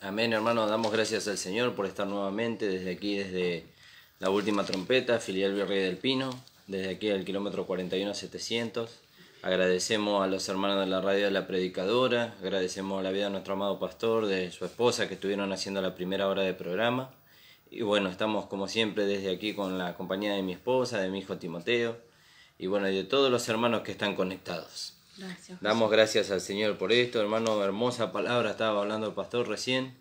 Amén, hermano. Damos gracias al Señor por estar nuevamente desde aquí, desde la última trompeta, filial Virrey del Pino, desde aquí al kilómetro 41-700. Agradecemos a los hermanos de la radio de la predicadora, agradecemos la vida de nuestro amado pastor, de su esposa que estuvieron haciendo la primera hora de programa. Y bueno, estamos como siempre desde aquí con la compañía de mi esposa, de mi hijo Timoteo, y bueno, y de todos los hermanos que están conectados. Gracias, Damos gracias al Señor por esto, hermano. Hermosa palabra estaba hablando el pastor recién.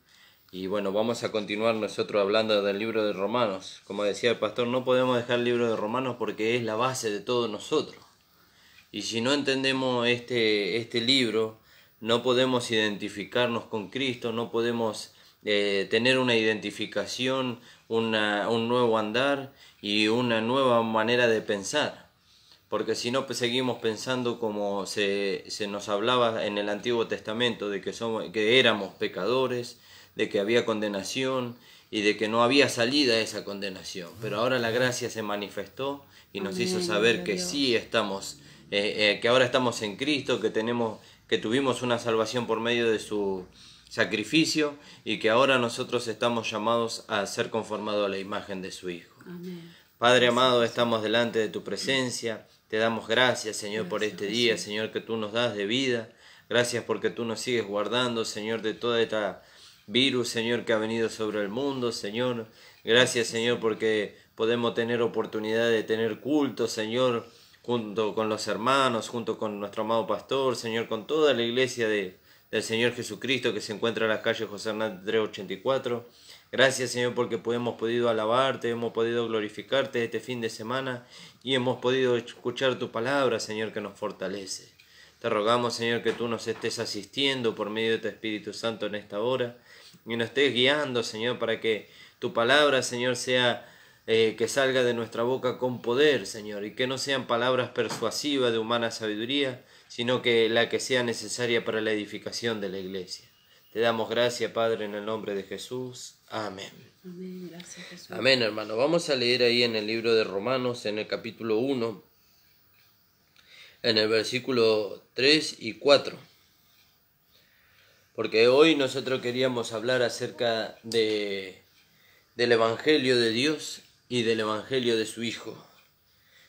Y bueno, vamos a continuar nosotros hablando del libro de Romanos. Como decía el pastor, no podemos dejar el libro de Romanos porque es la base de todos nosotros. Y si no entendemos este libro, no podemos identificarnos con Cristo, no podemos tener una identificación, un nuevo andar y una nueva manera de pensar. Porque si no, pues seguimos pensando como se nos hablaba en el Antiguo Testamento, de que éramos pecadores, de que había condenación y de que no había salida a esa condenación. Pero ahora la gracia se manifestó y nos hizo saber que sí estamos, que ahora estamos en Cristo, que tuvimos una salvación por medio de su sacrificio y que ahora nosotros estamos llamados a ser conformados a la imagen de su Hijo. Amén. Padre amado, estamos delante de tu presencia. Te damos gracias, Señor, por este día, Señor, que tú nos das de vida. Gracias porque tú nos sigues guardando, Señor, de toda esta virus, Señor, que ha venido sobre el mundo, Señor. Gracias, Señor, porque podemos tener oportunidad de tener culto, Señor, junto con los hermanos, junto con nuestro amado pastor, Señor, con toda la iglesia del Señor Jesucristo que se encuentra en la calle José Hernández 384. Gracias, Señor, porque hemos podido alabarte, hemos podido glorificarte este fin de semana y hemos podido escuchar tu palabra, Señor, que nos fortalece. Te rogamos, Señor, que tú nos estés asistiendo por medio de tu Espíritu Santo en esta hora y nos estés guiando, Señor, para que tu palabra, Señor, sea que salga de nuestra boca con poder, Señor, y que no sean palabras persuasivas de humana sabiduría, sino que la que sea necesaria para la edificación de la iglesia. Te damos gracias, Padre, en el nombre de Jesús. Amén. Amén, gracias, Jesús. Amén, hermano. Vamos a leer ahí en el libro de Romanos, en el capítulo 1, en el versículo 3 y 4. Porque hoy nosotros queríamos hablar acerca del Evangelio de Dios y del Evangelio de su Hijo.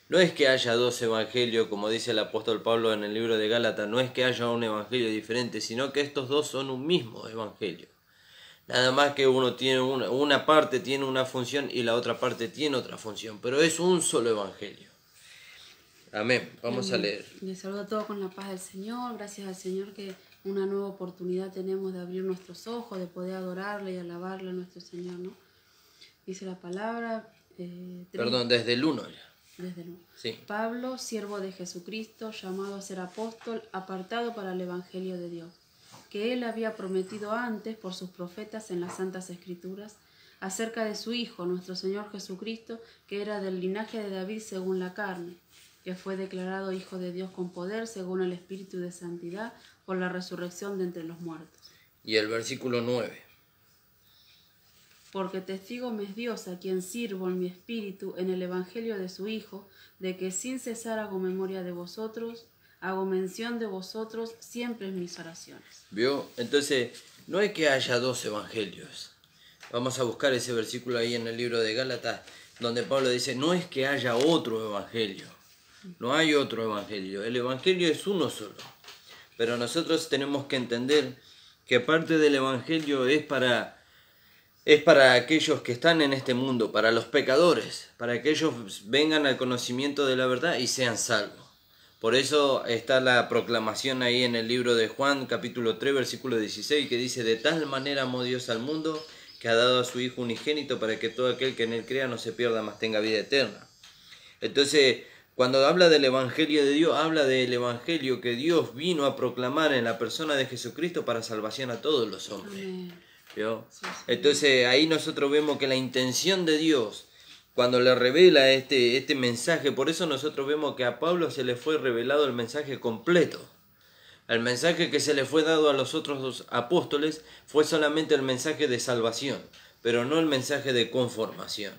No es que haya dos evangelios, como dice el apóstol Pablo en el libro de Gálatas, no es que haya un evangelio diferente, sino que estos dos son un mismo evangelio. Nada más que uno tiene una parte tiene una función y la otra parte tiene otra función, pero es un solo evangelio. Amén. Vamos a leer. Les saludo a todos con la paz del Señor. Gracias al Señor que una nueva oportunidad tenemos de abrir nuestros ojos, de poder adorarle y alabarle a nuestro Señor, ¿no? Dice la palabra... Perdón, desde el 1 ya. Desde el 1. Sí. Pablo, siervo de Jesucristo, llamado a ser apóstol, apartado para el Evangelio de Dios, que él había prometido antes por sus profetas en las Santas Escrituras, acerca de su Hijo, nuestro Señor Jesucristo, que era del linaje de David según la carne, que fue declarado Hijo de Dios con poder según el Espíritu de Santidad, por la resurrección de entre los muertos. Y el versículo 9. Porque testigo me es Dios, a quien sirvo en mi espíritu en el Evangelio de su Hijo, de que sin cesar hago memoria de vosotros, hago mención de vosotros siempre en mis oraciones. ¿Vio? Entonces, no es que haya dos evangelios. Vamos a buscar ese versículo ahí en el libro de Gálatas, donde Pablo dice, no es que haya otro evangelio. No hay otro evangelio. El evangelio es uno solo. Pero nosotros tenemos que entender que parte del evangelio es para aquellos que están en este mundo, para los pecadores, para que ellos vengan al conocimiento de la verdad y sean salvos. Por eso está la proclamación ahí en el libro de Juan, capítulo 3, versículo 16, que dice, de tal manera amó Dios al mundo, que ha dado a su Hijo unigénito para que todo aquel que en él crea no se pierda, mas tenga vida eterna. Entonces, cuando habla del Evangelio de Dios, habla del Evangelio que Dios vino a proclamar en la persona de Jesucristo para salvación a todos los hombres. Amén. ¿Vio? Sí, sí. Entonces ahí nosotros vemos que la intención de Dios, cuando le revela este mensaje, por eso nosotros vemos que a Pablo se le fue revelado el mensaje completo. El mensaje que se le fue dado a los otros dos apóstoles fue solamente el mensaje de salvación, pero no el mensaje de conformación.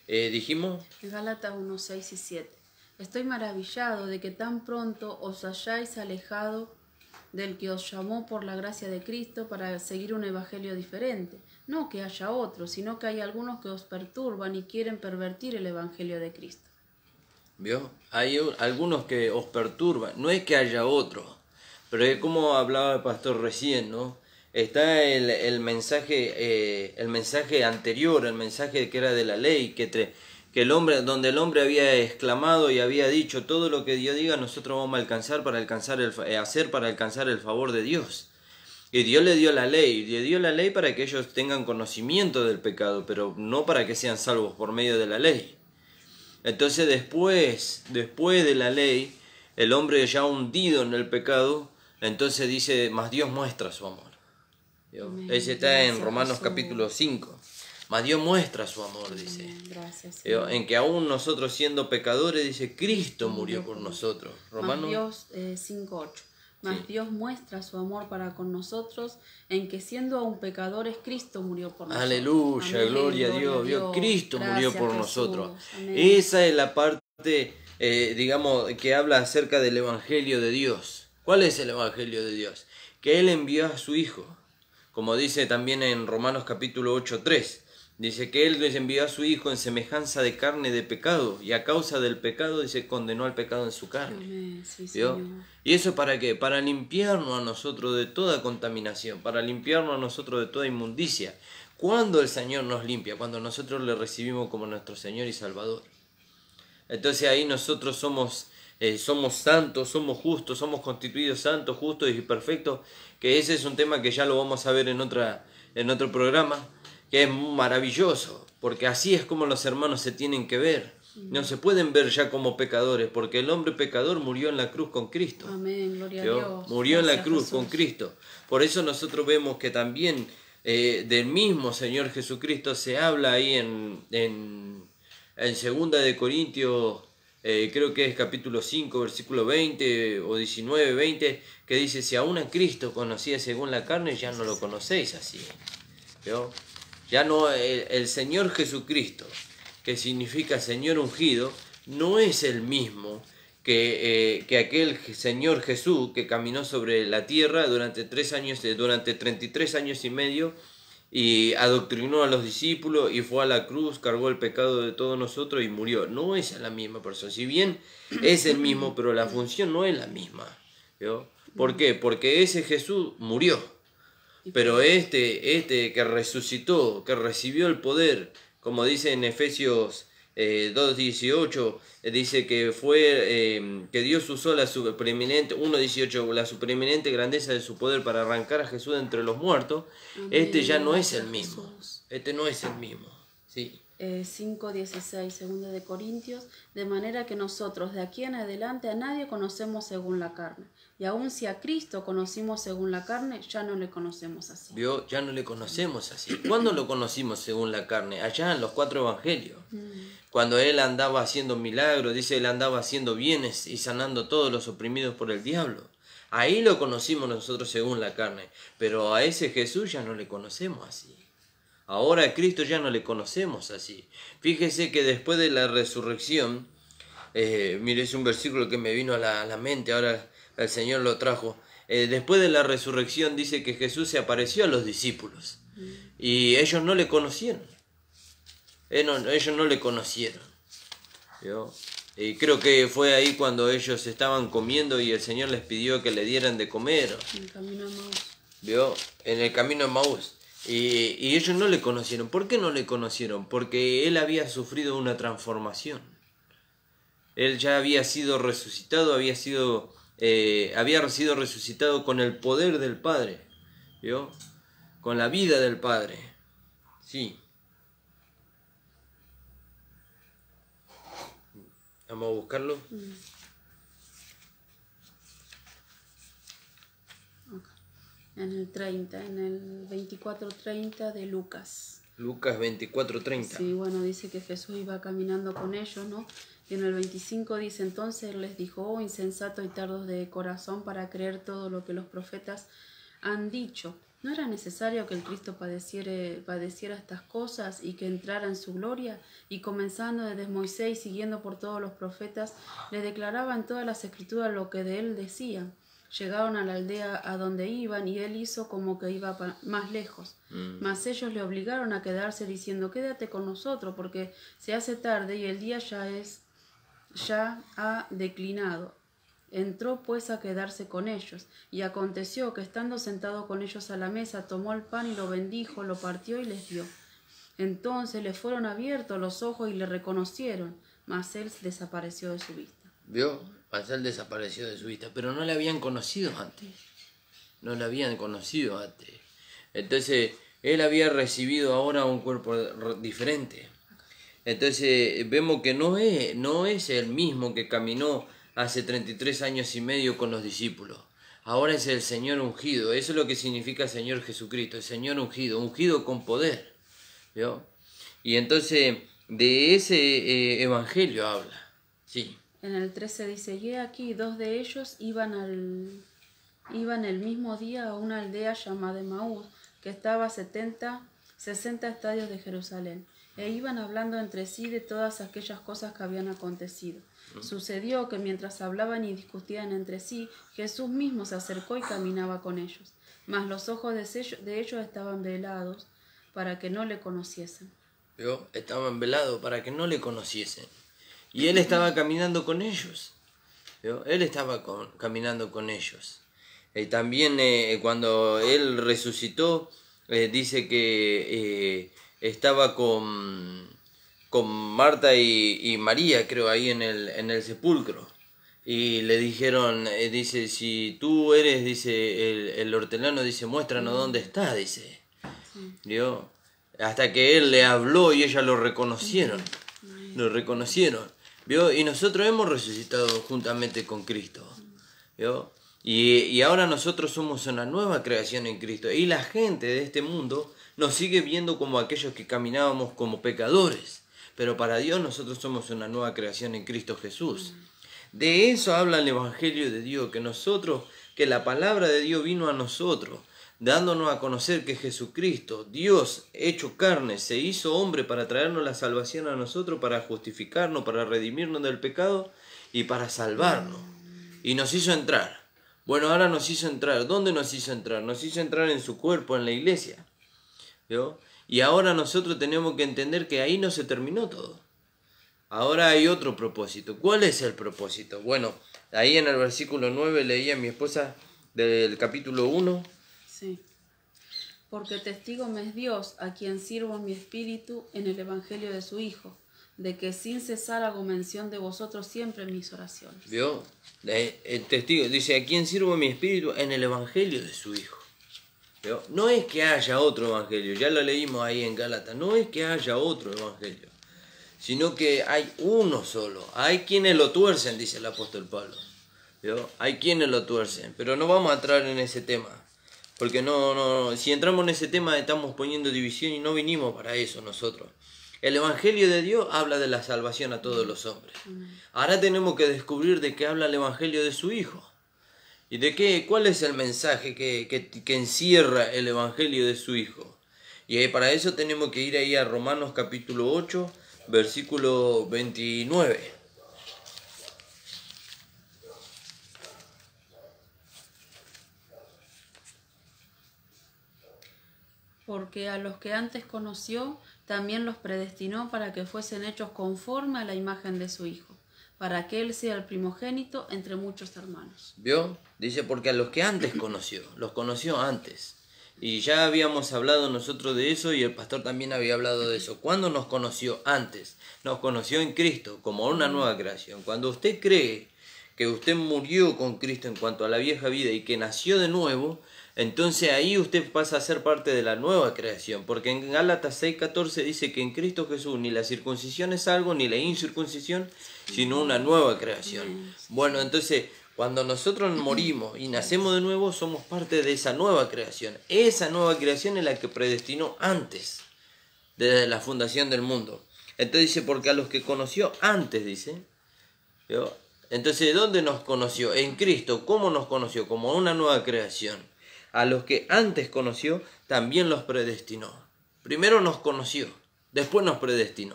¿Dijimos? Gálatas 1, 6 y 7. Estoy maravillado de que tan pronto os hayáis alejado del que os llamó por la gracia de Cristo para seguir un evangelio diferente. No que haya otro, sino que hay algunos que os perturban y quieren pervertir el evangelio de Cristo. ¿Vio? Hay algunos que os perturban. No es que haya otro, pero es como hablaba el pastor recién, ¿no? Está el mensaje anterior, el mensaje que era de la ley, que el hombre, donde el hombre había exclamado y había dicho todo lo que Dios diga, nosotros vamos a hacer para alcanzar el favor de Dios. Y Dios le dio la ley para que ellos tengan conocimiento del pecado, pero no para que sean salvos por medio de la ley. Entonces después de la ley, el hombre ya hundido en el pecado, entonces dice, mas Dios muestra su amor. Ese está en Romanos capítulo 5. Mas Dios muestra su amor, dice. Gracias, en que aún nosotros siendo pecadores, dice, Cristo murió por nosotros. Romanos 5:8. Mas Dios muestra su amor para con nosotros, en que siendo aún pecadores, Cristo murió por nosotros. Aleluya, Amén, gloria a Dios. Cristo murió por Jesús. nosotros. Amén. Esa es la parte, digamos, que habla acerca del Evangelio de Dios. ¿Cuál es el Evangelio de Dios? Que Él envió a su Hijo. Como dice también en Romanos capítulo 8:3. Dice que Él les envió a su Hijo en semejanza de carne de pecado, y a causa del pecado, dice, condenó al pecado en su carne. Amén. Sí, ¿Vio? Señor. ¿Y eso para qué? Para limpiarnos a nosotros de toda contaminación, para limpiarnos a nosotros de toda inmundicia. ¿Cuándo el Señor nos limpia? Cuando nosotros le recibimos como nuestro Señor y Salvador. Entonces ahí nosotros somos santos, somos justos, somos constituidos santos, justos y perfectos, que ese es un tema que ya lo vamos a ver en otro programa, que es maravilloso, porque así es como los hermanos se tienen que ver. No se pueden ver ya como pecadores, porque el hombre pecador murió en la cruz con Cristo. Amén, gloria a Dios. Murió en la Gracias, cruz Jesús. con Cristo. Por eso nosotros vemos que también del mismo Señor Jesucristo se habla ahí en 2 de Corintios, creo que es capítulo 5, versículo 20 o 19, 20, que dice, si aún a Cristo conocíais según la carne, ya no lo conocéis así. ¿Vio? Ya no, el Señor Jesucristo, que significa Señor ungido, no es el mismo que aquel Señor Jesús que caminó sobre la tierra durante 33 años y medio y adoctrinó a los discípulos y fue a la cruz, cargó el pecado de todos nosotros y murió. No es la misma persona, si bien es el mismo, pero la función no es la misma. ¿Vio? ¿Por qué? Porque ese Jesús murió. Pero este que resucitó, que recibió el poder, como dice en Efesios 2:18, dice que fue que Dios usó la supereminente, 1:18, la supereminente grandeza de su poder para arrancar a Jesús de entre los muertos. Amén. Ya no es el Gracias, mismo. Jesús. No es el mismo. Sí. 5:16, 2 de Corintios, de manera que nosotros de aquí en adelante a nadie conocemos según la carne, y aun si a Cristo conocimos según la carne, ya no le conocemos así. ¿Vio? Ya no le conocemos así. ¿Cuándo lo conocimos según la carne? Allá en los 4 evangelios. Cuando Él andaba haciendo milagros, dice, Él andaba haciendo bienes y sanando todos los oprimidos por el diablo. Ahí lo conocimos nosotros según la carne, pero a ese Jesús ya no le conocemos así. Ahora a Cristo ya no le conocemos así. Fíjese que después de la resurrección, mire, es un versículo que me vino a la mente, ahora el Señor lo trajo. Después de la resurrección dice que Jesús se apareció a los discípulos y ellos no le conocieron. Ellos no le conocieron. ¿Vio? Y creo que fue ahí cuando ellos estaban comiendo y el Señor les pidió que le dieran de comer. En el camino a Maús. ¿Vio? En el camino a Maús. Y ellos no le conocieron. ¿Por qué no le conocieron? Porque Él había sufrido una transformación. Él ya había sido resucitado, había sido resucitado con el poder del Padre. ¿Vio? Con la vida del Padre. Sí. Vamos a buscarlo. En el 30, en el 24:30 de Lucas. Lucas 24:30. Sí, bueno, dice que Jesús iba caminando con ellos, ¿no? Y en el 25 dice, entonces Él les dijo, oh insensatos y tardos de corazón para creer todo lo que los profetas han dicho. ¿No era necesario que el Cristo padeciera estas cosas y que entrara en su gloria? Y comenzando desde Moisés y siguiendo por todos los profetas, le declaraba en todas las escrituras lo que de Él decían. Llegaron a la aldea a donde iban y él hizo como que iba más lejos. Mas ellos le obligaron a quedarse diciendo, quédate con nosotros porque se hace tarde y el día ya ha declinado. Entró pues a quedarse con ellos, y aconteció que estando sentado con ellos a la mesa, tomó el pan y lo bendijo, lo partió y les dio. Entonces le fueron abiertos los ojos y le reconocieron, mas él desapareció de su vista. ¿Vio? Él desapareció de su vista, pero no le habían conocido antes. No le habían conocido antes. Entonces, él había recibido ahora un cuerpo diferente. Entonces, vemos que no es el mismo que caminó hace 33 años y medio con los discípulos. Ahora es el Señor ungido. Eso es lo que significa Señor Jesucristo, el Señor ungido, ungido con poder. ¿Vio? Y entonces, de ese evangelio habla. Sí. En el 13 dice, y he aquí, 2 de ellos iban el mismo día a una aldea llamada Emaús, que estaba a 60 estadios de Jerusalén, e iban hablando entre sí de todas aquellas cosas que habían acontecido. Sucedió que mientras hablaban y discutían entre sí, Jesús mismo se acercó y caminaba con ellos, mas los ojos de ellos estaban velados para que no le conociesen. ¿Vio? Estaban velados para que no le conociesen. Y él estaba caminando con ellos. ¿Vio? Él estaba caminando con ellos. También cuando él resucitó, dice que estaba con Marta y María, creo, ahí en el sepulcro. Y le dijeron, dice, si tú eres, dice, el hortelano, dice, muéstranos dónde está, dice. ¿Vio? Hasta que él le habló y ellas lo reconocieron. Lo reconocieron. ¿Vio? Y nosotros hemos resucitado juntamente con Cristo. ¿Vio? Y ahora nosotros somos una nueva creación en Cristo. Y la gente de este mundo nos sigue viendo como aquellos que caminábamos como pecadores. Pero para Dios nosotros somos una nueva creación en Cristo Jesús. De eso habla el Evangelio de Dios, que la palabra de Dios vino a nosotros, dándonos a conocer que Jesucristo, Dios hecho carne, se hizo hombre para traernos la salvación a nosotros, para justificarnos, para redimirnos del pecado y para salvarnos. Y nos hizo entrar. Bueno, ahora nos hizo entrar. ¿Dónde nos hizo entrar? Nos hizo entrar en su cuerpo, en la iglesia. ¿Vio? Y ahora nosotros tenemos que entender que ahí no se terminó todo. Ahora hay otro propósito. ¿Cuál es el propósito? Bueno, ahí en el versículo 9 leía mi esposa del capítulo 1. Sí. Porque testigo me es Dios, a quien sirvo en mi espíritu en el evangelio de su Hijo, de que sin cesar hago mención de vosotros siempre en mis oraciones. ¿Vio? El testigo dice, a quien sirvo en mi espíritu en el evangelio de su Hijo. ¿Vio? No es que haya otro evangelio, ya lo leímos ahí en Gálatas, no es que haya otro evangelio, sino que hay uno solo. Hay quienes lo tuercen, dice el apóstol Pablo. ¿Vio? Hay quienes lo tuercen, pero no vamos a entrar en ese tema. Porque si entramos en ese tema estamos poniendo división y no vinimos para eso nosotros. El Evangelio de Dios habla de la salvación a todos los hombres. Ahora tenemos que descubrir de qué habla el Evangelio de su Hijo. Y de cuál es el mensaje que encierra el Evangelio de su Hijo. Y para eso tenemos que ir ahí a Romanos capítulo 8, versículo 29. Porque a los que antes conoció, también los predestinó para que fuesen hechos conforme a la imagen de su Hijo, para que Él sea el primogénito entre muchos hermanos. ¿Vio? Dice, porque a los que antes conoció, los conoció antes. Y ya habíamos hablado nosotros de eso y el pastor también había hablado de eso. ¿Cuándo nos conoció? Antes. Nos conoció en Cristo, como una nueva creación. Cuando usted cree que usted murió con Cristo en cuanto a la vieja vida y que nació de nuevo, entonces ahí usted pasa a ser parte de la nueva creación, porque en Gálatas 6:14 dice que en Cristo Jesús ni la circuncisión es algo, ni la incircuncisión, sino una nueva creación. Bueno, entonces cuando nosotros morimos y nacemos de nuevo, somos parte de esa nueva creación. Esa nueva creación es la que predestinó antes, desde la fundación del mundo. Entonces dice, porque a los que conoció antes, dice, ¿vio? Entonces, ¿dónde nos conoció? En Cristo. ¿Cómo nos conoció? Como una nueva creación. A los que antes conoció, también los predestinó. Primero nos conoció, después nos predestinó.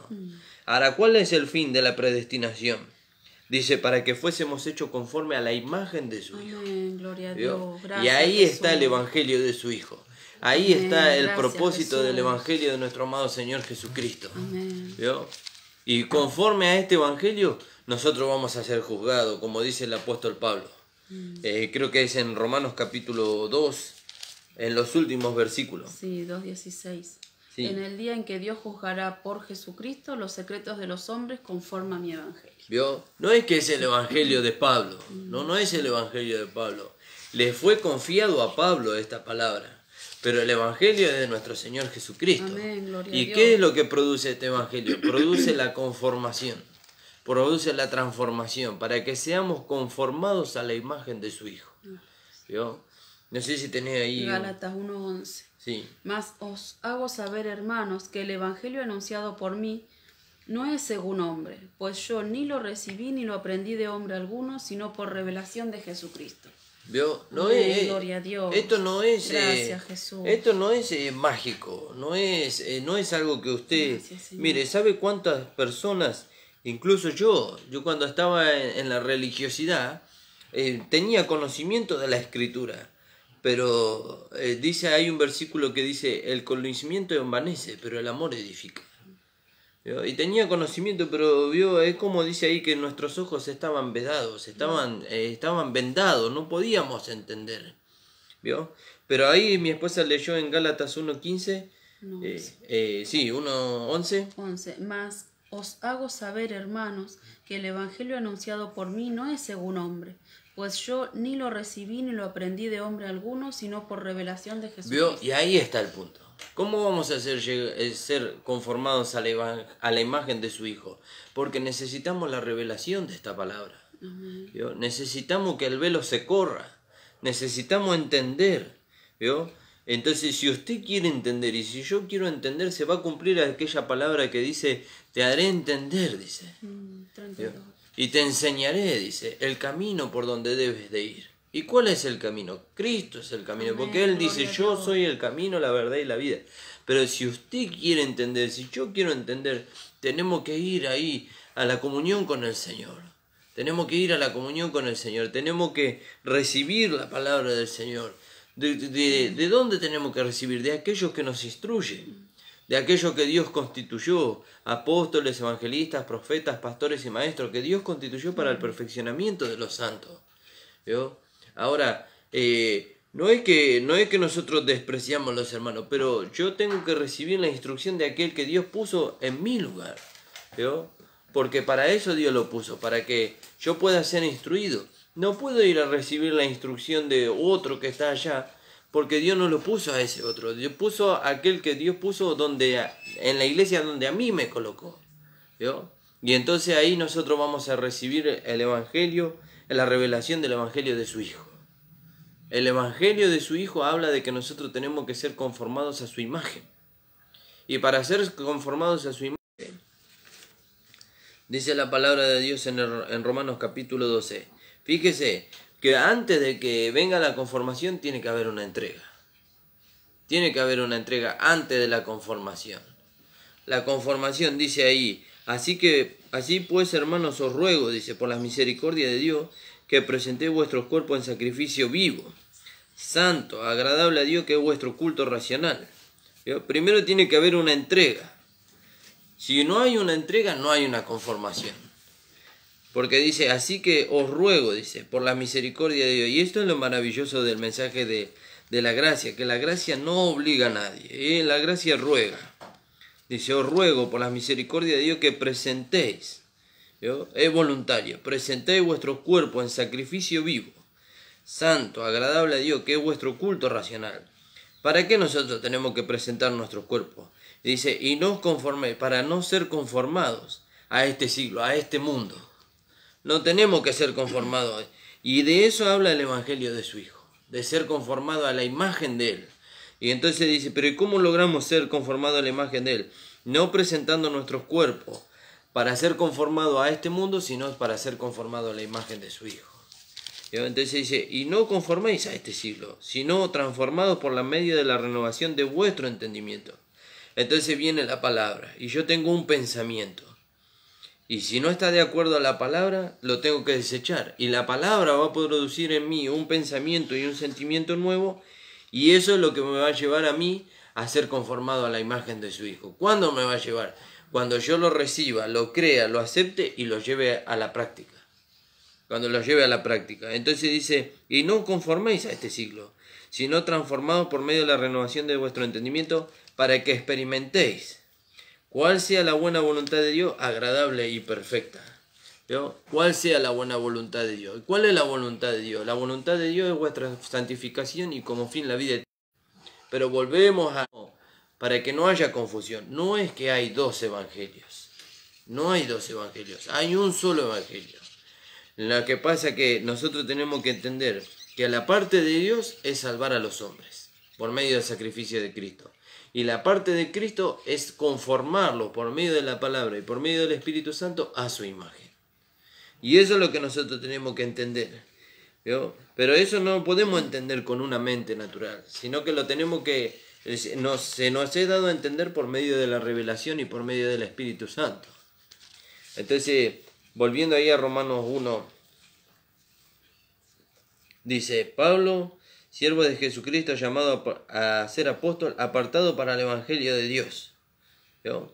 Ahora, ¿cuál es el fin de la predestinación? Dice, para que fuésemos hechos conforme a la imagen de su Hijo. Amén, gloria a ¿Vio? Dios. Gracias, Y ahí Jesús. está el Evangelio de su Hijo. Ahí Amén, está el gracias, propósito Jesús. del Evangelio de nuestro amado Señor Jesucristo. Amén. ¿Vio? Y conforme a este Evangelio, nosotros vamos a ser juzgados, como dice el apóstol Pablo. Creo que es en Romanos capítulo 2, en los últimos versículos. Sí, 2:16. Sí. En el día en que Dios juzgará por Jesucristo los secretos de los hombres conforme a mi evangelio. ¿Vio? No es que es el Evangelio de Pablo, no es el Evangelio de Pablo. Le fue confiado a Pablo esta palabra, pero el Evangelio es de nuestro Señor Jesucristo. Amén, gloria a ¿Y Dios. qué es lo que produce este Evangelio? Produce la conformación, produce la transformación, para que seamos conformados a la imagen de su Hijo. ¿Vio? No sé si tenés ahí... Gálatas 1:11. Sí. Mas os hago saber, hermanos, que el evangelio anunciado por mí no es según hombre, pues yo ni lo recibí ni lo aprendí de hombre alguno, sino por revelación de Jesucristo. ¿Vio? No Amén, es, gloria a Dios. Esto no es, Gracias, Jesús. esto no es mágico, no es algo que usted... Gracias, Señor. Mire, ¿sabe cuántas personas, incluso yo cuando estaba en la religiosidad, tenía conocimiento de la Escritura? Pero hay un versículo que dice, el conocimiento envanece, pero el amor edifica. ¿Vio? Y tenía conocimiento, pero vio, es como dice ahí que nuestros ojos estaban vedados, estaban vendados, no podíamos entender. ¿Vio? Pero ahí mi esposa leyó en Gálatas 1:15, No, sí, 1:11. 11. Mas os hago saber, hermanos, que el evangelio anunciado por mí no es según hombre, pues yo ni lo recibí ni lo aprendí de hombre alguno, sino por revelación de ¿Vio? Jesucristo. Y ahí está el punto. ¿Cómo vamos a ser conformados a la imagen de su Hijo? Porque necesitamos la revelación de esta palabra. Amén. ¿Vio? Necesitamos que el velo se corra. Necesitamos entender. ¿Vio? Entonces, si usted quiere entender y si yo quiero entender, se va a cumplir aquella palabra que dice, te haré entender, dice. 32. ¿Vio? Y te enseñaré, dice, el camino por donde debes de ir. ¿Y cuál es el camino? Cristo es el camino, Amén, porque Él dice, gloria a yo Dios. soy el camino, la verdad y la vida. Pero si usted quiere entender, si yo quiero entender, tenemos que ir ahí a la comunión con el Señor. Tenemos que ir a la comunión con el Señor, tenemos que recibir la palabra del Señor. ¿De dónde tenemos que recibir? De aquellos que nos instruyen, de aquellos que Dios constituyó, apóstoles, evangelistas, profetas, pastores y maestros, que Dios constituyó para el perfeccionamiento de los santos. ¿Vio? Ahora, no es que nosotros despreciamos a los hermanos, pero yo tengo que recibir la instrucción de aquel que Dios puso en mi lugar. ¿Vio? Porque para eso Dios lo puso, para que yo pueda ser instruido. No puedo ir a recibir la instrucción de otro que está allá, porque Dios no lo puso a ese otro. Dios puso a aquel que Dios puso en la iglesia donde a mí me colocó. ¿Vio? Y entonces ahí nosotros vamos a recibir el Evangelio, la revelación del Evangelio de su Hijo. El Evangelio de su Hijo habla de que nosotros tenemos que ser conformados a su imagen. Y para ser conformados a su imagen, dice la palabra de Dios en Romanos capítulo 12. Fíjese que antes de que venga la conformación tiene que haber una entrega. Tiene que haber una entrega antes de la conformación. La conformación dice ahí, así pues, hermanos, os ruego, dice, por la misericordia de Dios, que presentéis vuestros cuerpos en sacrificio vivo, santo, agradable a Dios, que es vuestro culto racional. ¿Vio? Primero tiene que haber una entrega. Si no hay una entrega, no hay una conformación. Porque dice, así que os ruego, dice, por la misericordia de Dios. Y esto es lo maravilloso del mensaje de la gracia, que la gracia no obliga a nadie, la gracia ruega. Dice, os ruego por la misericordia de Dios que presentéis, ¿vio? Es voluntario, presentéis vuestro cuerpo en sacrificio vivo, santo, agradable a Dios, que es vuestro culto racional. ¿Para qué nosotros tenemos que presentar nuestros cuerpos? Dice, y no os conforméis, para no ser conformados a este siglo, a este mundo. No tenemos que ser conformados. Y de eso habla el Evangelio de su Hijo, de ser conformado a la imagen de Él. Y entonces dice, pero ¿y cómo logramos ser conformados a la imagen de Él? No presentando nuestros cuerpos para ser conformados a este mundo, sino para ser conformados a la imagen de su Hijo. Entonces dice, y no conforméis a este siglo, sino transformados por la medio de la renovación de vuestro entendimiento. Entonces viene la palabra, y yo tengo un pensamiento. Y si no está de acuerdo a la palabra, lo tengo que desechar. Y la palabra va a producir en mí un pensamiento y un sentimiento nuevo, y eso es lo que me va a llevar a mí a ser conformado a la imagen de su Hijo. ¿Cuándo me va a llevar? Cuando yo lo reciba, lo crea, lo acepte y lo lleve a la práctica. Cuando lo lleve a la práctica. Entonces dice, y no conforméis a este siglo, sino transformados por medio de la renovación de vuestro entendimiento, para que experimentéis cuál sea la buena voluntad de Dios, agradable y perfecta. ¿Vio? ¿Cuál sea la buena voluntad de Dios? ¿Cuál es la voluntad de Dios? La voluntad de Dios es vuestra santificación y como fin la vida eterna. Pero volvemos a... para que no haya confusión. No es que hay dos evangelios. No hay dos evangelios. Hay un solo evangelio. Lo que pasa es que nosotros tenemos que entender que la parte de Dios es salvar a los hombres por medio del sacrificio de Cristo. Y la parte de Cristo es conformarlo por medio de la palabra y por medio del Espíritu Santo a su imagen. Y eso es lo que nosotros tenemos que entender. ¿Vio? Pero eso no lo podemos entender con una mente natural, sino que lo tenemos que... se nos ha dado a entender por medio de la revelación y por medio del Espíritu Santo. Entonces, volviendo ahí a Romanos 1, dice, Pablo, siervo de Jesucristo, llamado a ser apóstol, apartado para el Evangelio de Dios. ¿Vio?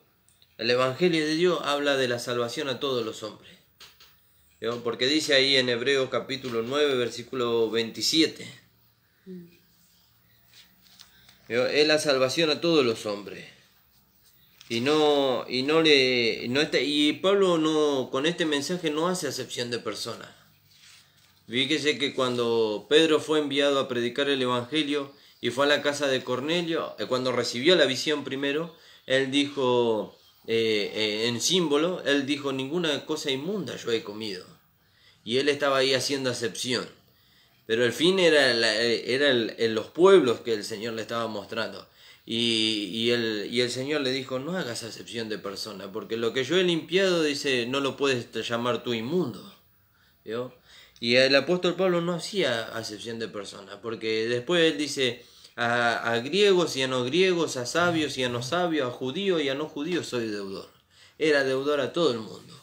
El Evangelio de Dios habla de la salvación a todos los hombres. ¿Vio? Porque dice ahí en Hebreos capítulo 9, versículo 27. ¿Vio? Es la salvación a todos los hombres. Y Pablo no, con este mensaje no hace acepción de personas. Fíjese que cuando Pedro fue enviado a predicar el Evangelio y fue a la casa de Cornelio, cuando recibió la visión primero, él dijo, en símbolo, él dijo, ninguna cosa inmunda yo he comido. Y él estaba ahí haciendo acepción. Pero el fin era los pueblos que el Señor le estaba mostrando. Y el Señor le dijo, no hagas acepción de persona, porque lo que yo he limpiado, dice, no lo puedes llamar tú inmundo. ¿Vio? Y el apóstol Pablo no hacía acepción de persona, porque después él dice, a griegos y a no griegos, a sabios y a no sabios, a judíos y a no judíos soy deudor. Era deudor a todo el mundo.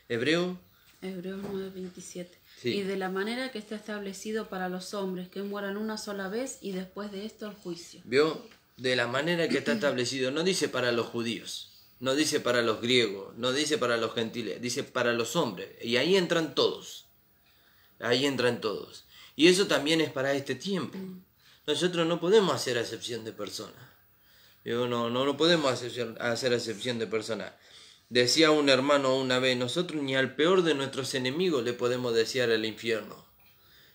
Hebreos 9:27. Sí. Y de la manera que está establecido para los hombres, que mueran una sola vez y después de esto el juicio. ¿Vio? De la manera que está establecido, no dice para los judíos, no dice para los griegos, no dice para los gentiles, dice para los hombres. Y ahí entran todos. Ahí entran todos. Y eso también es para este tiempo. Nosotros no podemos hacer acepción de personas. No podemos hacer acepción de personas. Decía un hermano una vez, nosotros ni al peor de nuestros enemigos le podemos desear el infierno.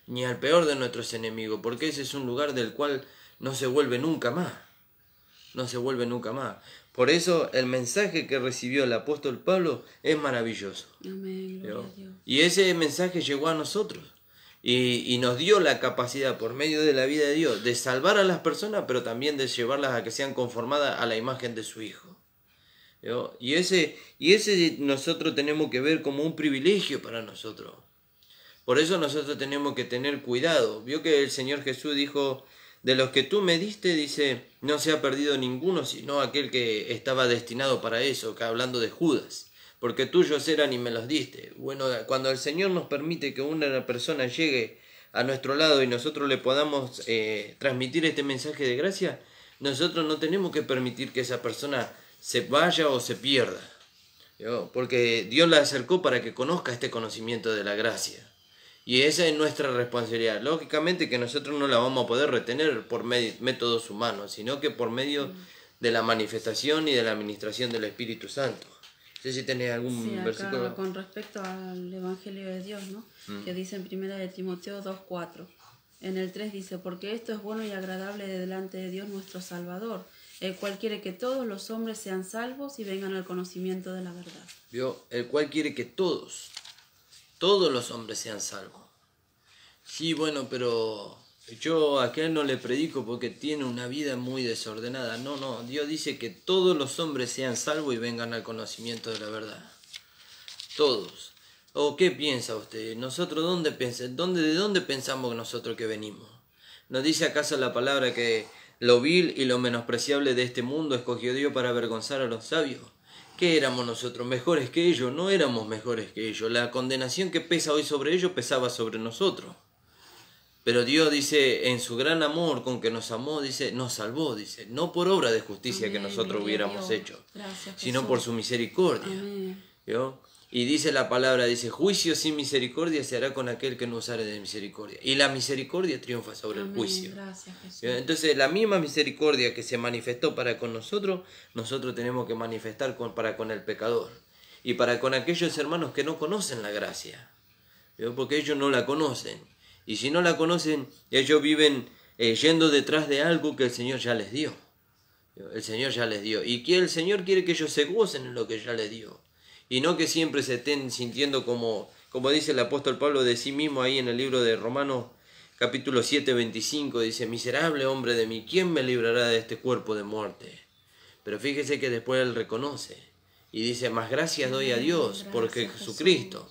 Ni al peor de nuestros enemigos, porque ese es un lugar del cual no se vuelve nunca más. No se vuelve nunca más. Por eso el mensaje que recibió el apóstol Pablo es maravilloso. Amén, gloria a Dios. Y ese mensaje llegó a nosotros. Y nos dio la capacidad por medio de la vida de Dios de salvar a las personas, pero también de llevarlas a que sean conformadas a la imagen de su Hijo. ¿Vio? Y ese nosotros tenemos que ver como un privilegio para nosotros. Por eso nosotros tenemos que tener cuidado. Vio que el Señor Jesús dijo, de los que tú me diste, dice, no se ha perdido ninguno, sino aquel que estaba destinado para eso, que hablando de Judas, porque tuyos eran y me los diste. Bueno, cuando el Señor nos permite que una persona llegue a nuestro lado y nosotros le podamos transmitir este mensaje de gracia, nosotros no tenemos que permitir que esa persona se vaya o se pierda, ¿vio? Porque Dios la acercó para que conozca este conocimiento de la gracia. Y esa es nuestra responsabilidad. Lógicamente que nosotros no la vamos a poder retener por métodos humanos, sino que por medio de la manifestación y de la administración del Espíritu Santo. No sé si tenés algún versículo. Con respecto al Evangelio de Dios, ¿no? Que dice en 1 de Timoteo 2:4. En el 3 dice, porque esto es bueno y agradable delante de Dios nuestro Salvador, el cual quiere que todos los hombres sean salvos y vengan al conocimiento de la verdad. ¿Vio? El cual quiere que todos los hombres sean salvos. Sí, bueno, pero yo a aquel no le predico porque tiene una vida muy desordenada. No, Dios dice que todos los hombres sean salvos y vengan al conocimiento de la verdad. Todos. ¿O qué piensa usted? ¿Nosotros de dónde pensamos nosotros que venimos? ¿Nos dice acaso la palabra que lo vil y lo menospreciable de este mundo escogió Dios para avergonzar a los sabios? ¿Qué éramos nosotros? ¿Mejores que ellos? No éramos mejores que ellos. La condenación que pesa hoy sobre ellos pesaba sobre nosotros. Pero Dios dice, en su gran amor con que nos amó, dice, nos salvó, dice, no por obra de justicia que nosotros hubiéramos hecho, sino por su misericordia. ¿Vio? Y dice la palabra, dice, juicio sin misericordia se hará con aquel que no usare de misericordia. Y la misericordia triunfa sobre el juicio. Entonces, la misma misericordia que se manifestó para con nosotros, nosotros tenemos que manifestar para con el pecador. Y para con aquellos hermanos que no conocen la gracia. ¿Vio? Porque ellos no la conocen. Y si no la conocen, ellos viven yendo detrás de algo que el Señor ya les dio. El Señor ya les dio. Y que el Señor quiere que ellos se gocen en lo que ya les dio. Y no que siempre se estén sintiendo como dice el apóstol Pablo de sí mismo ahí en el libro de Romanos, capítulo 7, 25, dice, miserable hombre de mí, ¿quién me librará de este cuerpo de muerte? Pero fíjese que después él reconoce y dice, más gracias doy a Dios por Jesucristo.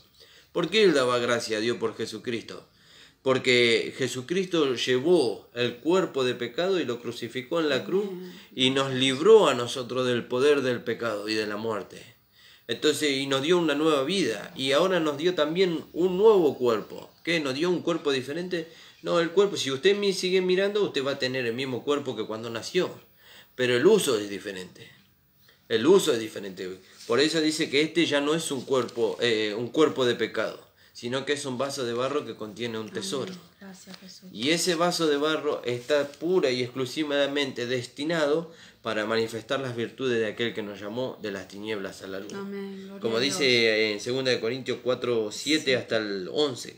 ¿Por qué él daba gracias a Dios por Jesucristo? Porque Jesucristo llevó el cuerpo de pecado y lo crucificó en la cruz y nos libró a nosotros del poder del pecado y de la muerte. Entonces, y nos dio una nueva vida, y ahora nos dio también un nuevo cuerpo. ¿Qué? ¿Nos dio un cuerpo diferente? No, el cuerpo, si usted me sigue mirando, usted va a tener el mismo cuerpo que cuando nació. Pero el uso es diferente. El uso es diferente. Por eso dice que este ya no es un cuerpo de pecado, sino que es un vaso de barro que contiene un tesoro. Gracias, Jesús. Y ese vaso de barro está pura y exclusivamente destinado para manifestar las virtudes de aquel que nos llamó de las tinieblas a la luz. Amén. Como dice en 2 Corintios 4, 7 Sí. hasta el 11.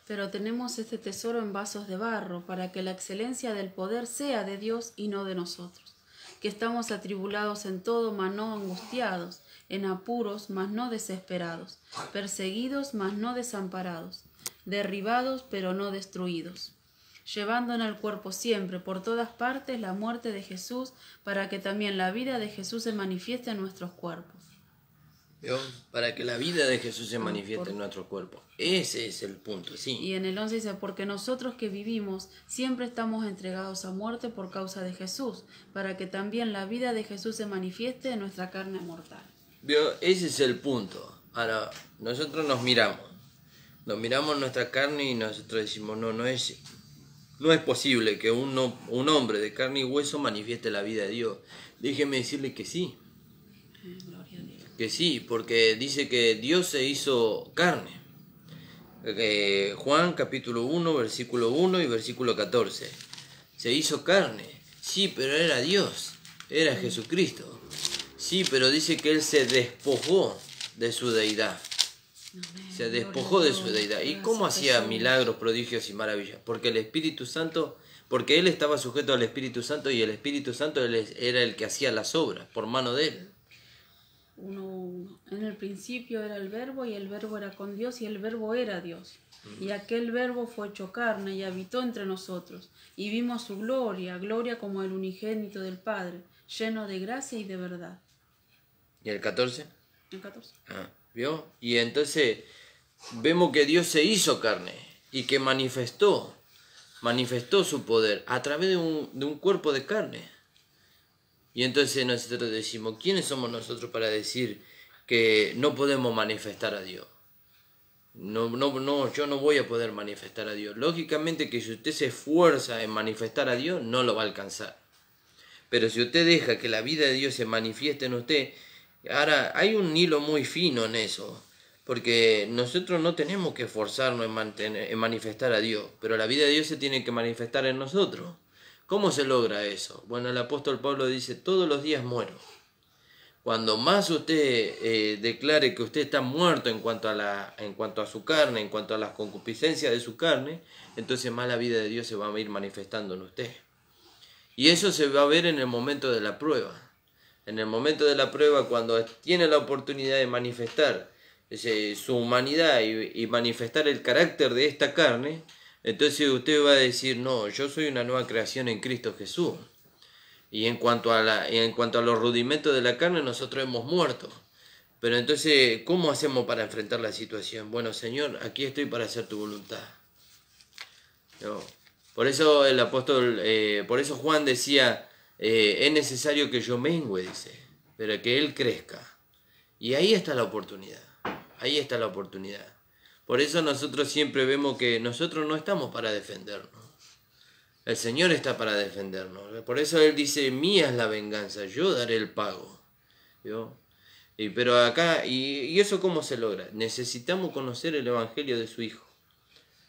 Pero tenemos este tesoro en vasos de barro, para que la excelencia del poder sea de Dios y no de nosotros, que estamos atribulados en todo, mas no angustiados, en apuros, mas no desesperados, perseguidos, mas no desamparados, derribados, pero no destruidos, llevando en el cuerpo siempre, por todas partes, la muerte de Jesús, para que también la vida de Jesús se manifieste en nuestros cuerpos. ¿Vio? Para que la vida de Jesús se manifieste en nuestro cuerpo. Ese es el punto, sí. Y en el 11 dice, porque nosotros que vivimos siempre estamos entregados a muerte por causa de Jesús, para que también la vida de Jesús se manifieste en nuestra carne mortal. ¿Vio? Ese es el punto. Ahora, nosotros nos miramos nuestra carne y nosotros decimos, no es posible que un hombre de carne y hueso manifieste la vida de Dios. Déjeme decirle que sí. Gloria a Dios. Que sí, porque dice que Dios se hizo carne. Juan capítulo 1, versículo 1 y versículo 14. Se hizo carne. Sí, pero era Dios. Era Jesucristo. Sí, pero dice que Él se despojó de su deidad. Se despojó de su deidad. ¿Y cómo hacía milagros, prodigios y maravillas? Porque el Espíritu Santo, porque Él estaba sujeto al Espíritu Santo y el Espíritu Santo era el que hacía las obras por mano de Él. En el principio era el Verbo y el Verbo era con Dios y el Verbo era Dios. Y aquel Verbo fue hecho carne y habitó entre nosotros. Y vimos su gloria, gloria como el unigénito del Padre, lleno de gracia y de verdad. ¿Y el 14? El 14. ¿Vio? Y entonces vemos que Dios se hizo carne y que manifestó su poder a través de un cuerpo de carne. Y entonces nosotros decimos, ¿quiénes somos nosotros para decir que no podemos manifestar a Dios? No, yo no voy a poder manifestar a Dios. Lógicamente que si usted se esfuerza en manifestar a Dios, no lo va a alcanzar. Pero si usted deja que la vida de Dios se manifieste en usted, ahora hay un hilo muy fino en eso, porque nosotros no tenemos que esforzarnos en manifestar a Dios, pero la vida de Dios se tiene que manifestar en nosotros. ¿Cómo se logra eso? Bueno, el apóstol Pablo dice, todos los días muero. Cuando más usted declare que usted está muerto en cuanto a su carne, en cuanto a las concupiscencias de su carne, entonces más la vida de Dios se va a ir manifestando en usted. Y eso se va a ver en el momento de la prueba. En el momento de la prueba, cuando tiene la oportunidad de manifestar su humanidad y manifestar el carácter de esta carne, entonces usted va a decir, no, yo soy una nueva creación en Cristo Jesús. Y en cuanto a los rudimentos de la carne, nosotros hemos muerto. Pero entonces, ¿cómo hacemos para enfrentar la situación? Bueno, Señor, aquí estoy para hacer tu voluntad. ¿No? Por eso por eso Juan decía, es necesario que yo mengüe, dice, pero que Él crezca. Y ahí está la oportunidad. Ahí está la oportunidad. Por eso nosotros siempre vemos que nosotros no estamos para defendernos. El Señor está para defendernos. Por eso Él dice, mía es la venganza, yo daré el pago. ¿Vio? Pero acá, ¿y eso cómo se logra? Necesitamos conocer el Evangelio de su Hijo.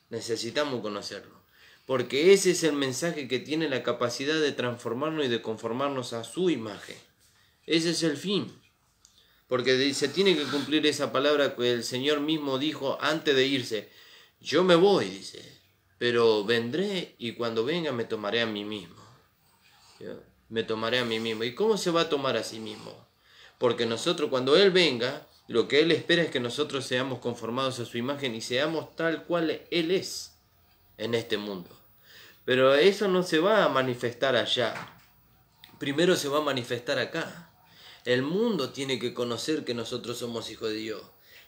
Necesitamos conocerlo. Porque ese es el mensaje que tiene la capacidad de transformarnos y de conformarnos a su imagen. Ese es el fin. Porque se tiene que cumplir esa palabra que el Señor mismo dijo antes de irse. Yo me voy, dice, pero vendré y cuando venga me tomaré a mí mismo. ¿Yo? Me tomaré a mí mismo. ¿Y cómo se va a tomar a sí mismo? Porque nosotros, cuando Él venga, lo que Él espera es que nosotros seamos conformados a su imagen y seamos tal cual Él es en este mundo. Pero eso no se va a manifestar allá. Primero se va a manifestar acá. El mundo tiene que conocer que nosotros somos hijos de Dios.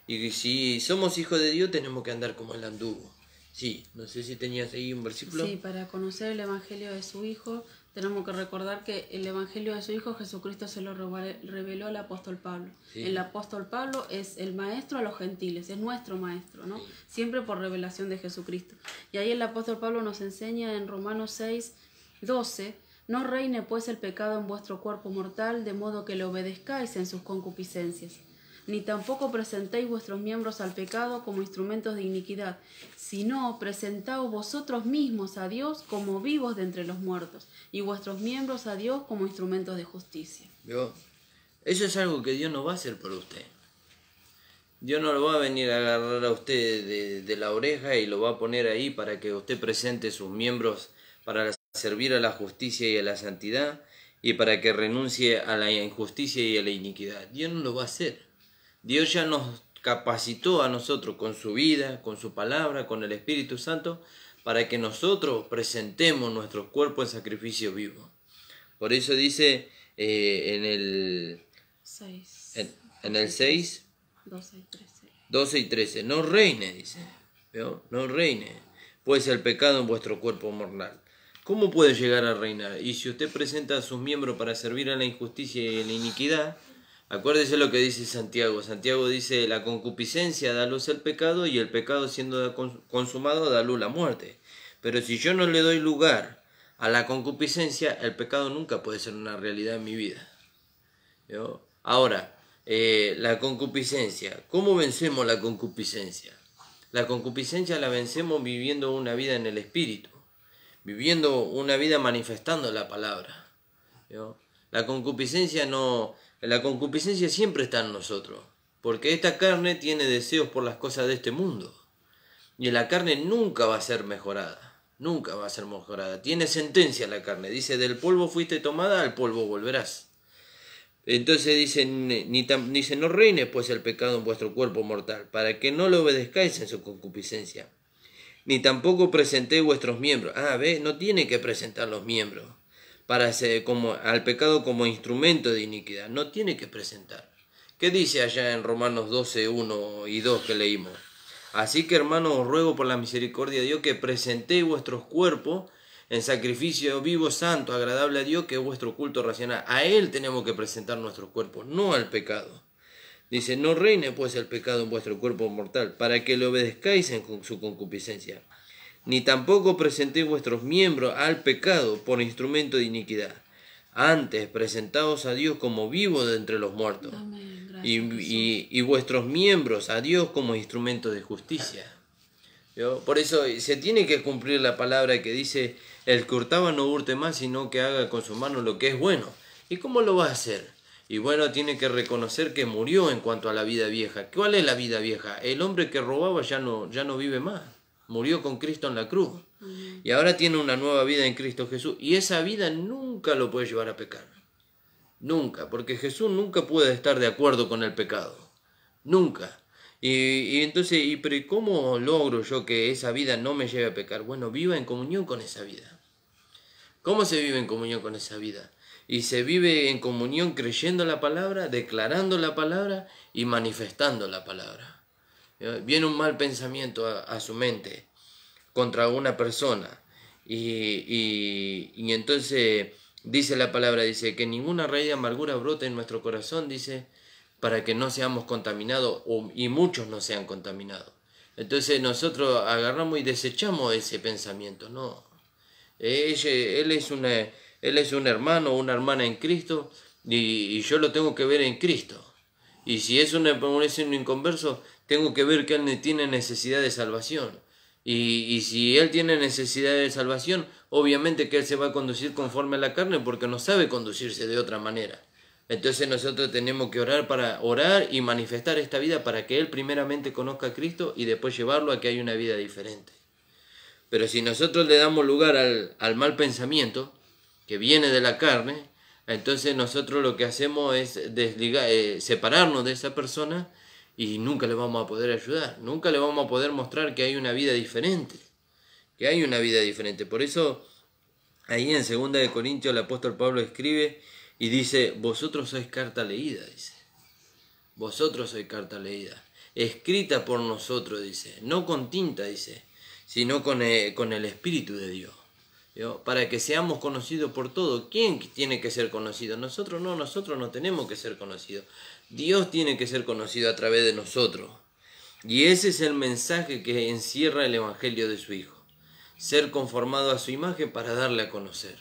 Y si somos hijos de Dios, tenemos que andar como Él anduvo. Sí, no sé si tenías ahí un versículo. Sí, para conocer el Evangelio de su Hijo, tenemos que recordar que el Evangelio de su Hijo, Jesucristo se lo reveló al apóstol Pablo. Sí. El apóstol Pablo es el maestro a los gentiles, es nuestro maestro, ¿no? Sí. Siempre por revelación de Jesucristo. Y ahí el apóstol Pablo nos enseña en Romanos 6, 12, no reine pues el pecado en vuestro cuerpo mortal, de modo que le obedezcáis en sus concupiscencias. Ni tampoco presentéis vuestros miembros al pecado como instrumentos de iniquidad, sino presentaos vosotros mismos a Dios como vivos de entre los muertos, y vuestros miembros a Dios como instrumentos de justicia. ¿Vio? Eso es algo que Dios no va a hacer por usted. Dios no lo va a venir a agarrar a usted de la oreja y lo va a poner ahí para que usted presente sus miembros para servir a la justicia y a la santidad y para que renuncie a la injusticia y a la iniquidad. Dios no lo va a hacer. Dios ya nos capacitó a nosotros con su vida, con su palabra, con el Espíritu Santo, para que nosotros presentemos nuestros cuerpos en sacrificio vivo. Por eso dice en el 6, 12 y 13, no reine, dice, ¿vio? No reine, pues el pecado en vuestro cuerpo mortal. ¿Cómo puede llegar a reinar? Y si usted presenta a sus miembros para servir a la injusticia y a la iniquidad, acuérdese lo que dice Santiago. Santiago dice, la concupiscencia da luz al pecado y el pecado siendo consumado da luz a la muerte. Pero si yo no le doy lugar a la concupiscencia, el pecado nunca puede ser una realidad en mi vida. ¿Yo? Ahora, la concupiscencia. ¿Cómo vencemos la concupiscencia? La concupiscencia la vencemos viviendo una vida en el Espíritu. Viviendo una vida manifestando la palabra. ¿Yo? La concupiscencia siempre está en nosotros, porque esta carne tiene deseos por las cosas de este mundo, y la carne nunca va a ser mejorada, nunca va a ser mejorada, tiene sentencia la carne, dice, del polvo fuiste tomada, al polvo volverás. Entonces dice, no reine pues el pecado en vuestro cuerpo mortal, para que no lo obedezcáis en su concupiscencia, ni tampoco presentéis vuestros miembros. No tiene que presentar los miembros al pecado como instrumento de iniquidad. No tiene que presentar. ¿Qué dice allá en Romanos 12, 1 y 2 que leímos? Así que, hermanos, os ruego por la misericordia de Dios que presentéis vuestros cuerpos en sacrificio vivo, santo, agradable a Dios, que es vuestro culto racional. A Él tenemos que presentar nuestros cuerpos, no al pecado. Dice, no reine pues el pecado en vuestro cuerpo mortal, para que le obedezcáis en su concupiscencia. Ni tampoco presentéis vuestros miembros al pecado por instrumento de iniquidad. Antes, presentaos a Dios como vivos de entre los muertos. Y vuestros miembros a Dios como instrumento de justicia. ¿Yo? Por eso se tiene que cumplir la palabra que dice, el que hurtaba no hurte más, sino que haga con su mano lo que es bueno. ¿Y cómo lo va a hacer? Y bueno, tiene que reconocer que murió en cuanto a la vida vieja. ¿Cuál es la vida vieja? El hombre que robaba ya no vive más. Murió con Cristo en la cruz. Y ahora tiene una nueva vida en Cristo Jesús. Y esa vida nunca lo puede llevar a pecar. Nunca. Porque Jesús nunca puede estar de acuerdo con el pecado. Nunca. Y entonces, pero ¿cómo logro yo que esa vida no me lleve a pecar? Bueno, viva en comunión con esa vida. ¿Cómo se vive en comunión con esa vida? Y se vive en comunión creyendo la palabra, declarando la palabra y manifestando la palabra. Viene un mal pensamiento a su mente contra una persona y entonces dice la palabra, dice que ninguna raíz de amargura brote en nuestro corazón, dice, para que no seamos contaminados y muchos no sean contaminados. Entonces nosotros agarramos y desechamos ese pensamiento, ¿no? Él es un hermano o una hermana en Cristo y yo lo tengo que ver en Cristo. Y si es un inconverso, tengo que ver que él tiene necesidad de salvación. Y si él tiene necesidad de salvación, obviamente que él se va a conducir conforme a la carne porque no sabe conducirse de otra manera. Entonces nosotros tenemos que orar y manifestar esta vida para que él primeramente conozca a Cristo y después llevarlo a que haya una vida diferente. Pero si nosotros le damos lugar al mal pensamiento que viene de la carne, entonces nosotros lo que hacemos es separarnos de esa persona y nunca le vamos a poder ayudar, nunca le vamos a poder mostrar que hay una vida diferente, Por eso ahí en 2 de Corintios el apóstol Pablo escribe y dice, vosotros sois carta leída, dice. Vosotros sois carta leída, escrita por nosotros, dice, no con tinta, dice, sino con el Espíritu de Dios, ¿no? Para que seamos conocidos por todo. ¿Quién tiene que ser conocido? Nosotros no tenemos que ser conocidos. Dios tiene que ser conocido a través de nosotros. Y ese es el mensaje que encierra el Evangelio de su Hijo. Ser conformado a su imagen para darle a conocer.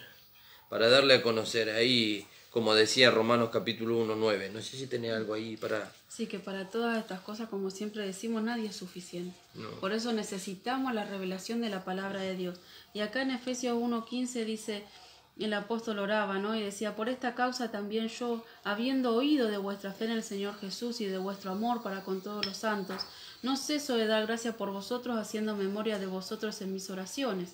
Para darle a conocer ahí, como decía Romanos capítulo 1:9. No sé si tenía algo ahí para... Sí, que para todas estas cosas, como siempre decimos, nadie es suficiente. No. Por eso necesitamos la revelación de la palabra de Dios. Y acá en Efesios 1:15 dice, el apóstol oraba, ¿no? Y decía, por esta causa también yo, habiendo oído de vuestra fe en el Señor Jesús y de vuestro amor para con todos los santos, no ceso de dar gracia por vosotros, haciendo memoria de vosotros en mis oraciones,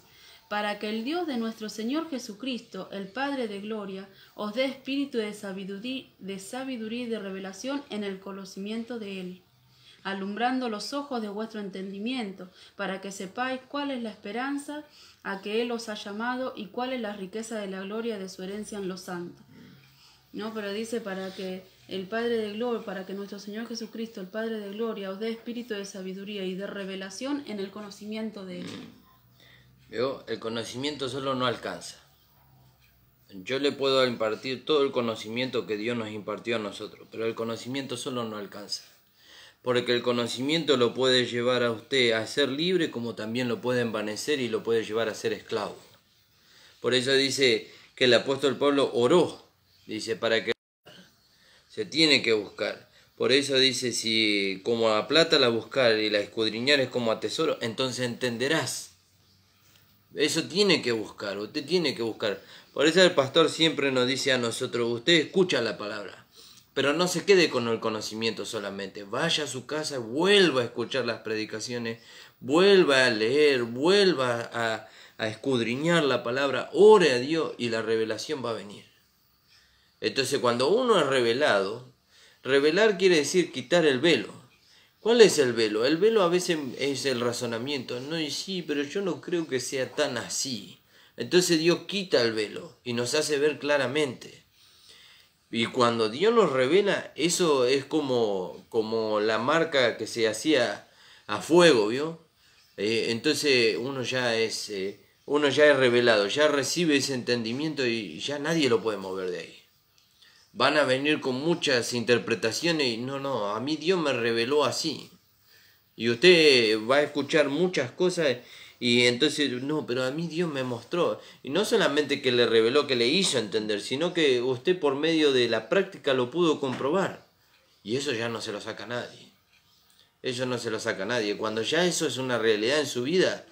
para que el Dios de nuestro Señor Jesucristo, el Padre de gloria, os dé espíritu de sabiduría y de revelación en el conocimiento de Él, alumbrando los ojos de vuestro entendimiento, para que sepáis cuál es la esperanza a que Él os ha llamado y cuál es la riqueza de la gloria de su herencia en los santos. No, pero dice para que el Padre de gloria, para que nuestro Señor Jesucristo, el Padre de gloria, os dé espíritu de sabiduría y de revelación en el conocimiento de Él. ¿Veo? El conocimiento solo no alcanza. Yo le puedo impartir todo el conocimiento que Dios nos impartió a nosotros, pero el conocimiento solo no alcanza. Porque el conocimiento lo puede llevar a usted a ser libre, como también lo puede envanecer y lo puede llevar a ser esclavo. Por eso dice que el apóstol Pablo oró, dice, para que se tiene que buscar. Por eso dice, si como a plata la buscar y la escudriñar es como a tesoro, entonces entenderás. Eso tiene que buscar, usted tiene que buscar. Por eso el pastor siempre nos dice a nosotros, usted escucha la palabra, pero no se quede con el conocimiento solamente. Vaya a su casa, vuelva a escuchar las predicaciones, vuelva a leer, vuelva a escudriñar la palabra, ore a Dios y la revelación va a venir. Entonces cuando uno es revelado, revelar quiere decir quitar el velo. ¿Cuál es el velo? El velo a veces es el razonamiento. No, y sí, pero yo no creo que sea tan así. Entonces Dios quita el velo y nos hace ver claramente. Y cuando Dios nos revela, eso es como la marca que se hacía a fuego, ¿vio? Entonces uno ya es revelado, ya recibe ese entendimiento y ya nadie lo puede mover de ahí. Van a venir con muchas interpretaciones y no, a mí Dios me reveló así. Y usted va a escuchar muchas cosas y entonces, no, pero a mí Dios me mostró. Y no solamente que le reveló, que le hizo entender, sino que usted por medio de la práctica lo pudo comprobar. Y eso ya no se lo saca nadie. Eso no se lo saca nadie. Cuando ya eso es una realidad en su vida,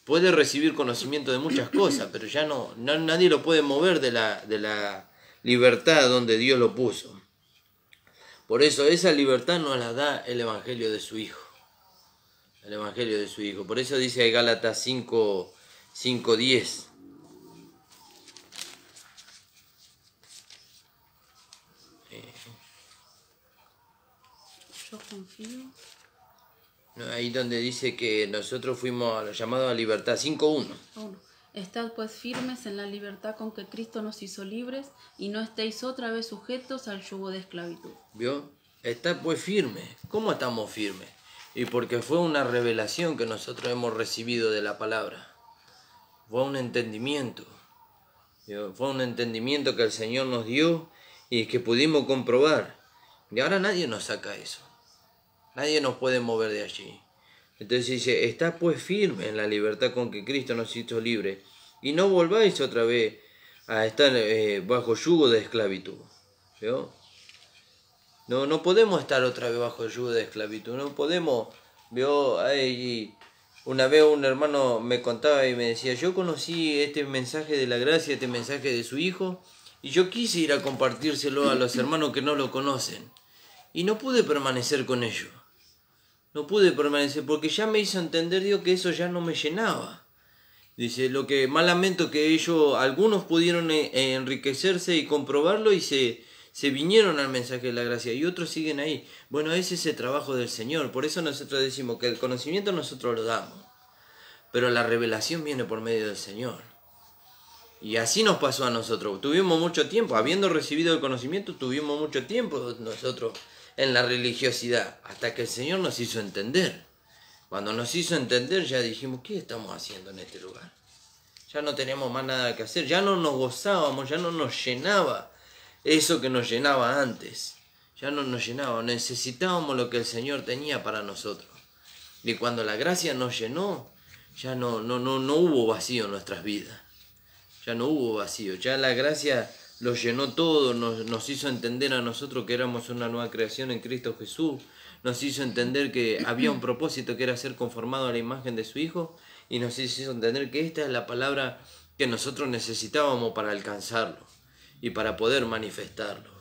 puede recibir conocimiento de muchas cosas, pero ya no nadie lo puede mover de la libertad donde Dios lo puso. Por eso esa libertad nos la da el Evangelio de su Hijo. El Evangelio de su Hijo. Por eso dice Gálatas 5:10. Yo confío. Ahí donde dice que nosotros fuimos llamados a libertad. 5:1. Estad pues firmes en la libertad con que Cristo nos hizo libres y no estéis otra vez sujetos al yugo de esclavitud. ¿Vio? Estad pues firmes. ¿Cómo estamos firmes? Y porque fue una revelación que nosotros hemos recibido de la palabra. Fue un entendimiento. ¿Vio? Fue un entendimiento que el Señor nos dio y que pudimos comprobar. Y ahora nadie nos saca eso. Nadie nos puede mover de allí. Entonces dice, está pues firme en la libertad con que Cristo nos hizo libres, y no volváis otra vez a estar bajo yugo de esclavitud. ¿Vio? No podemos estar otra vez bajo el yugo de esclavitud. No podemos. ¿Vio? Una vez un hermano me contaba y me decía, yo conocí este mensaje de la gracia, este mensaje de su hijo, y yo quise ir a compartírselo a los hermanos que no lo conocen. Y no pude permanecer con ellos. No pude permanecer porque ya me hizo entender Dios que eso ya no me llenaba. Dice, lo que más lamento que ellos, algunos pudieron enriquecerse y comprobarlo y se vinieron al mensaje de la gracia y otros siguen ahí. Bueno, ese es el trabajo del Señor. Por eso nosotros decimos que el conocimiento nosotros lo damos. Pero la revelación viene por medio del Señor. Y así nos pasó a nosotros. Tuvimos mucho tiempo, habiendo recibido el conocimiento, tuvimos mucho tiempo nosotros en la religiosidad, hasta que el Señor nos hizo entender. Cuando nos hizo entender ya dijimos, ¿qué estamos haciendo en este lugar? Ya no teníamos más nada que hacer, ya no nos gozábamos, ya no nos llenaba eso que nos llenaba antes. Ya no nos llenaba, necesitábamos lo que el Señor tenía para nosotros. Y cuando la gracia nos llenó, ya no hubo vacío en nuestras vidas. Ya no hubo vacío, ya la gracia lo llenó todo, nos hizo entender a nosotros que éramos una nueva creación en Cristo Jesús, nos hizo entender que había un propósito que era ser conformado a la imagen de su Hijo, y nos hizo entender que esta es la palabra que nosotros necesitábamos para alcanzarlo y para poder manifestarlo.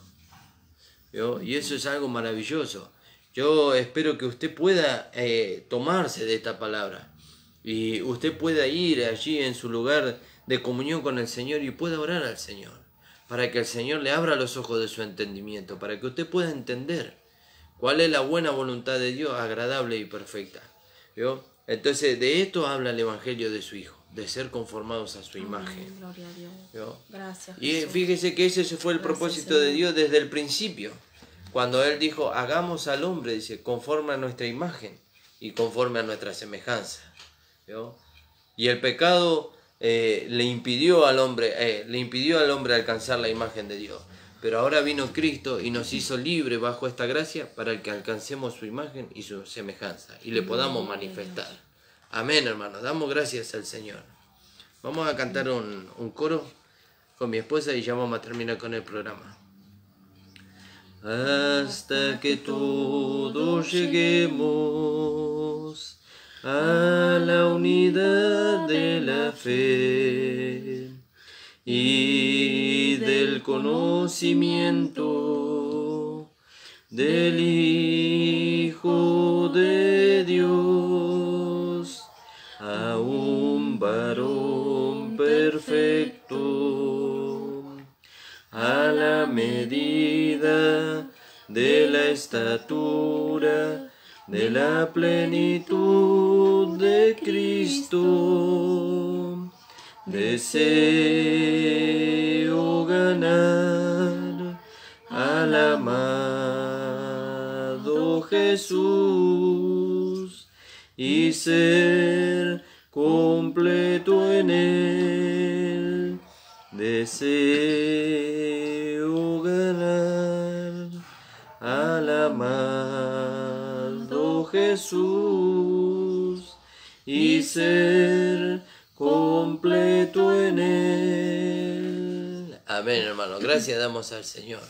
¿Vio? Y eso es algo maravilloso. Yo espero que usted pueda tomarse de esta palabra y usted pueda ir allí en su lugar de comunión con el Señor y pueda orar al Señor, para que el Señor le abra los ojos de su entendimiento, para que usted pueda entender cuál es la buena voluntad de Dios, agradable y perfecta. ¿Vio? Entonces de esto habla el Evangelio de su Hijo, de ser conformados a su imagen. Gloria a Dios. ¿Vio? Gracias, Y Jesús. fíjese que ese fue el Gracias, propósito de Señor. Dios desde el principio. Cuando Él dijo, hagamos al hombre, dice, conforme a nuestra imagen y conforme a nuestra semejanza. ¿Vio? Y el pecado le impidió al hombre alcanzar la imagen de Dios. Pero ahora vino Cristo y nos hizo libres bajo esta gracia para que alcancemos su imagen y su semejanza y le podamos manifestar. Amén, hermanos. Damos gracias al Señor. Vamos a cantar un coro con mi esposa y ya vamos a terminar con el programa. Hasta que todos lleguemos a la unidad de la fe y del conocimiento del Hijo de Dios, a un varón perfecto, a la medida de la estatura de la plenitud de Cristo. Deseo ganar al amado Jesús y ser completo en él. Deseo ganar al amado Jesús y ser completo en él. Amén, hermano. Gracias damos al Señor.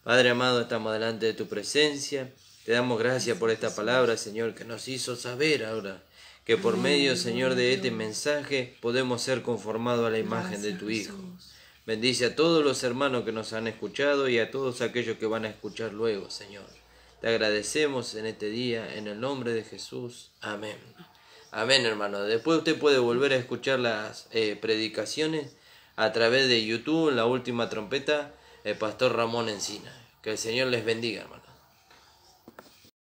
Padre amado, estamos delante de tu presencia. Te damos gracias por esta palabra, Señor, que nos hizo saber ahora que por medio, Señor, de este mensaje podemos ser conformados a la imagen de tu Hijo. Bendice a todos los hermanos que nos han escuchado y a todos aquellos que van a escuchar luego, Señor. Te agradecemos en este día, en el nombre de Jesús. Amén. Amén, hermano. Después usted puede volver a escuchar las predicaciones a través de YouTube, La Última Trompeta, el Pastor Ramón Encina. Que el Señor les bendiga, hermano.